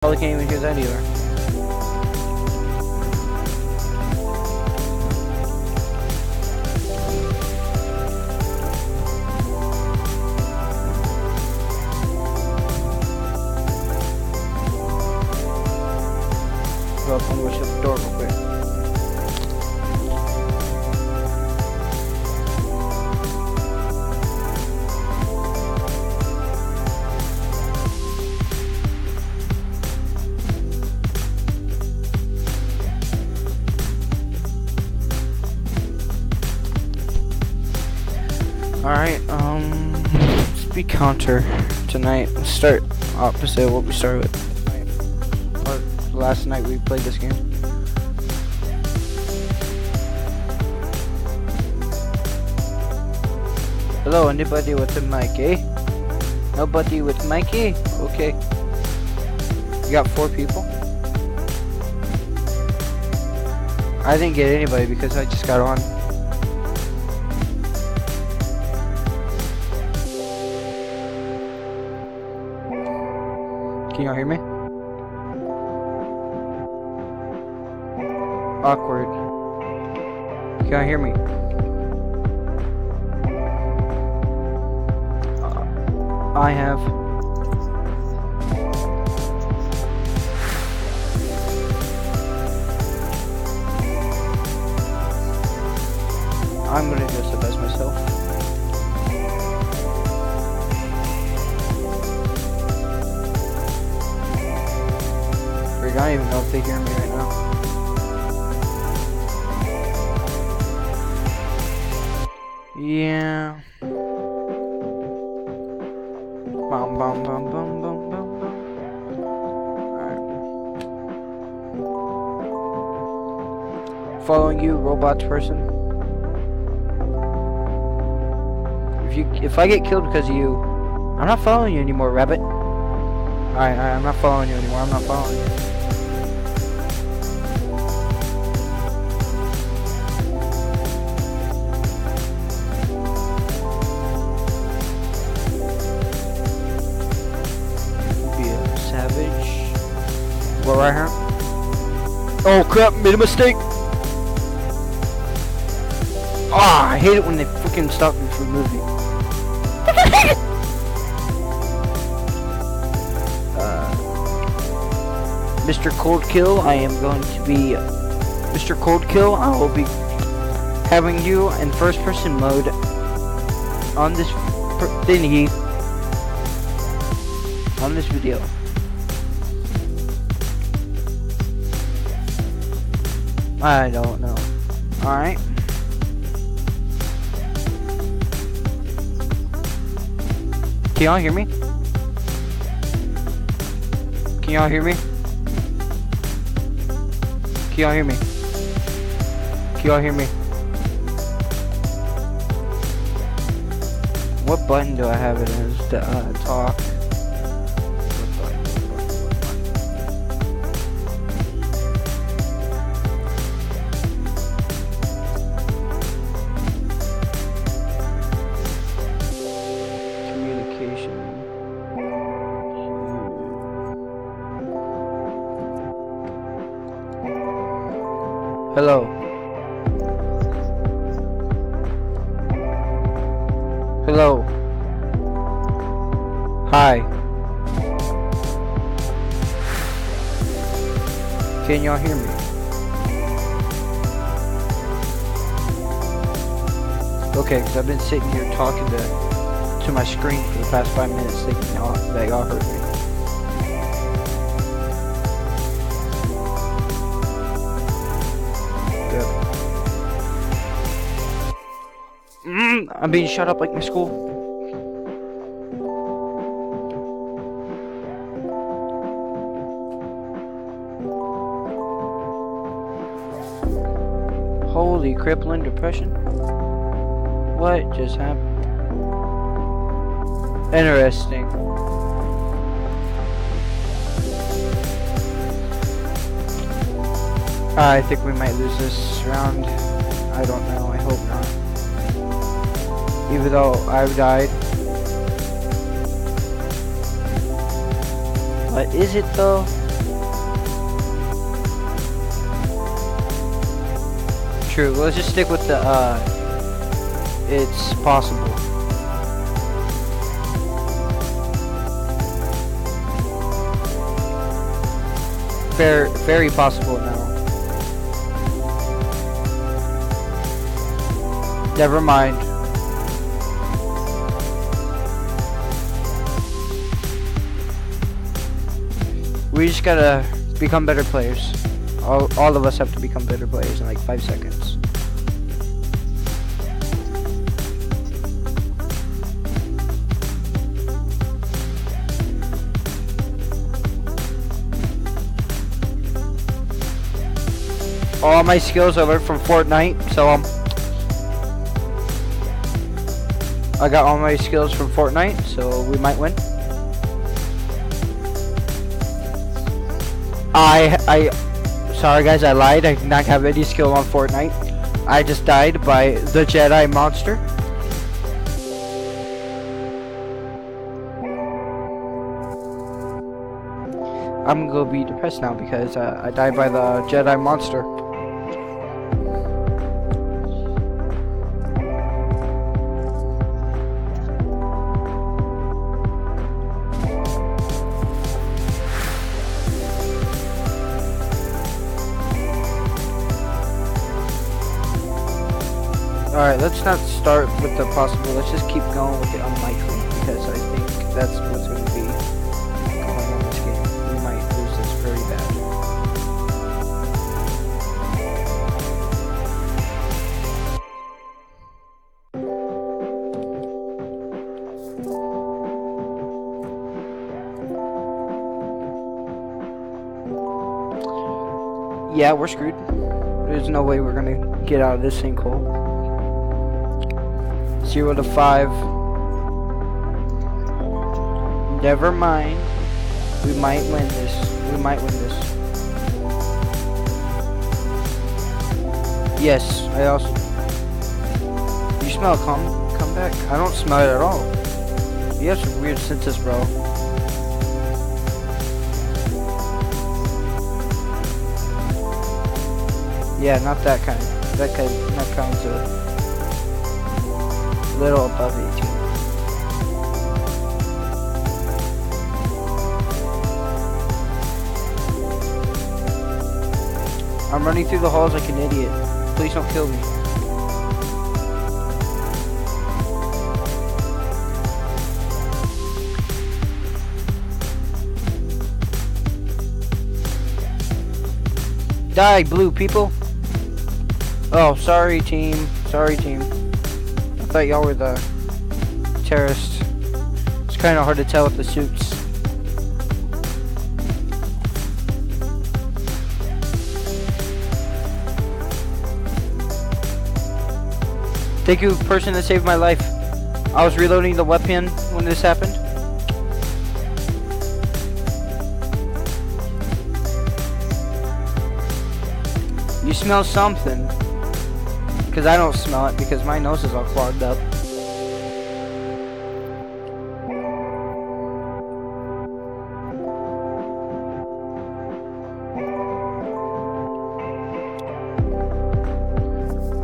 Probably can't even hear that either. Go up and go shut the door real quick. Alright, speed counter tonight. Let's start opposite of what we started with. Or last night we played this game. Hello, anybody with a mic, eh? Nobody with mic, eh? Okay. You got 4 people? I didn't get anybody because I just got on. Can y'all hear me? Awkward. Can y'all hear me? I have. I'm gonna just advise myself. I don't even know if they hear me right now. Yeah. Bum bum bum bum bum bum bum. Alright. Following you, robots person. If I get killed because of you, I'm not following you anymore, rabbit. Alright, I'm not following you anymore. I'm not following you. Go right here. Oh crap, made a mistake. Ah, I hate it when they freaking stop me from moving. Mr. Cold Kill, I am going to be Mr. Cold Kill. I will be having you in first person mode on this thingy on this video. I don't know. Alright. Can y'all hear me? Can y'all hear me? Can y'all hear me? Can y'all hear me? What button do I have it as to talk? Hello. Hello. Hi. Can y'all hear me? Okay, because I've been sitting here talking to my screen for the past 5 minutes thinking that y'all heard me. I'm being shut up like my school. Holy crippling depression. What just happened? Interesting. I think we might lose this round. I don't know. I hope not. Even though I've died. But is it though? True. Let's just stick with the, it's possible. Very possible now. Never mind. We just gotta become better players. All of us have to become better players in like 5 seconds. All my skills I learned from Fortnite, so I got all my skills from Fortnite, so we might win. Sorry guys, I lied. I did not have any skill on Fortnite. I just died by the Jedi monster. I'm gonna go be depressed now because I died by the Jedi monster. Alright, let's not start with the possible, let's just keep going with the unlikely, because I think that's what's going to be going on this game. We might lose this very bad. Yeah, we're screwed. There's no way we're going to get out of this sinkhole. 0 to 5. Never mind. We might win this. We might win this. Yes, I also. You smell come back? I don't smell it at all. You have some weird senses, bro. Yeah, not that kind. That kind's a little above 18. I'm running through the halls like an idiot. Please don't kill me. Die, blue people. Oh, sorry team. Sorry team. I thought y'all were the terrorists. It's kind of hard to tell with the suits. Thank you, person that saved my life. I was reloading the weapon when this happened. You smell something. Because I don't smell it because my nose is all clogged up.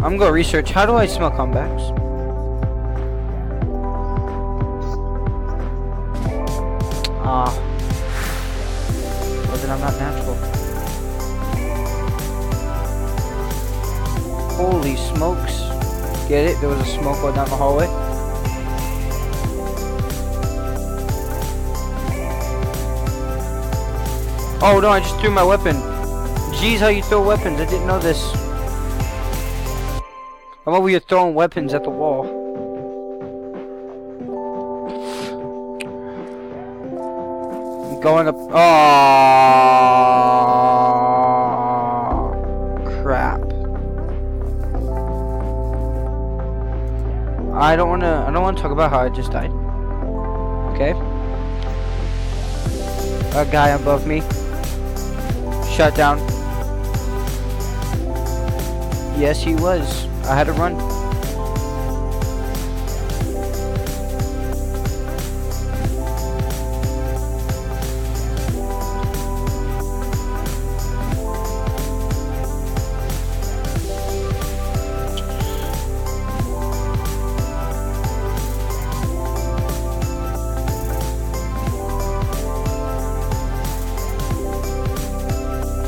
I'm gonna research, how do I smell comebacks? Well then I'm not natural. Holy smokes. Get it? There was a smoke going down the hallway. Oh no, I just threw my weapon. Jeez, how you throw weapons? I didn't know this. I'm over here throwing weapons at the wall. I'm going up. Oh, crap. I don't wanna talk about how I just died. Okay. A guy above me. Shut down. Yes, he was. I had to run.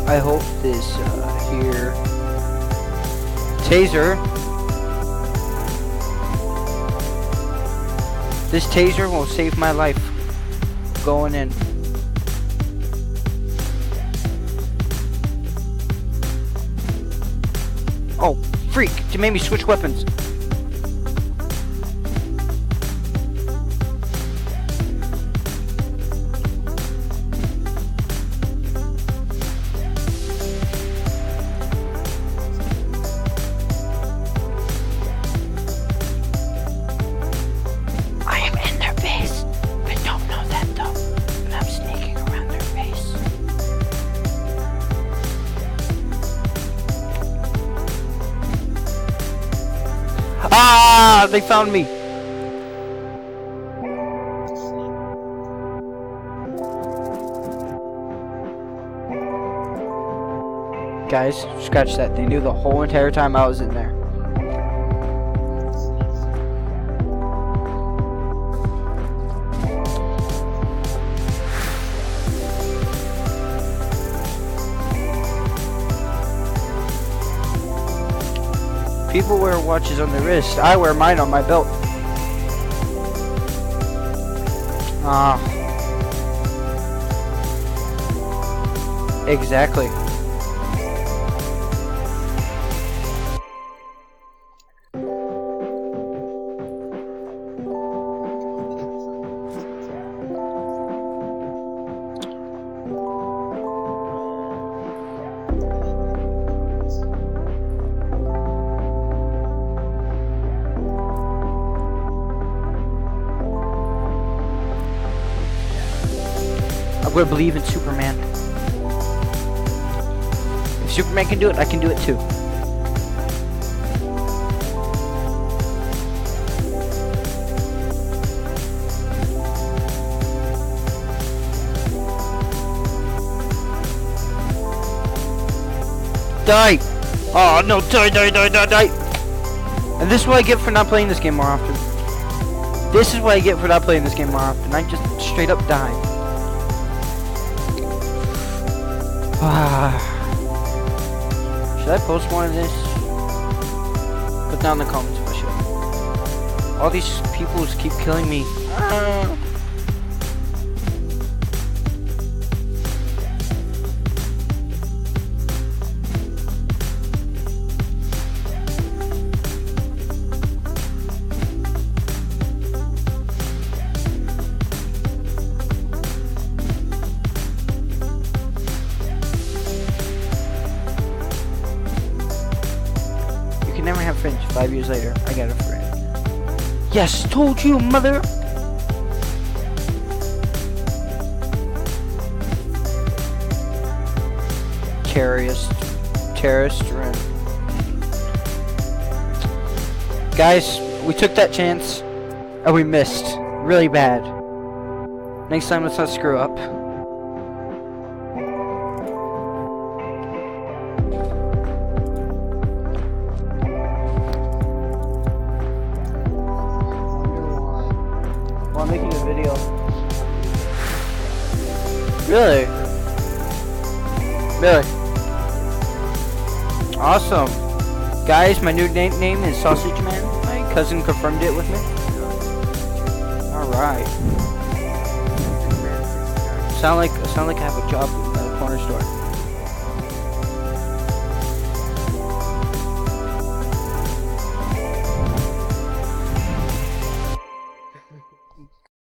I hope this here taser. This taser will save my life. Going in. Oh, freak! You made me switch weapons. Ah, they found me. Guys, scratch that. They knew the whole entire time I was in there. People wear watches on their wrist. I wear mine on my belt. Exactly. I'm gonna believe in Superman. If Superman can do it, I can do it too. Die! Oh no, die! And this is what I get for not playing this game more often. This is what I get for not playing this game more often. I just straight up die. Should I post more of this? Put down in the comments if I should. All these people just keep killing me. Never have friends. 5 years later, I got a friend. Yes, told you, mother. Terrorist run. Guys, we took that chance and we missed really bad. Next time, let's not screw up. I'm making a video. Really? Really? Awesome. Guys, my new name is Sausage Man. My cousin confirmed it with me. Alright. Sound like I have a job at a corner store.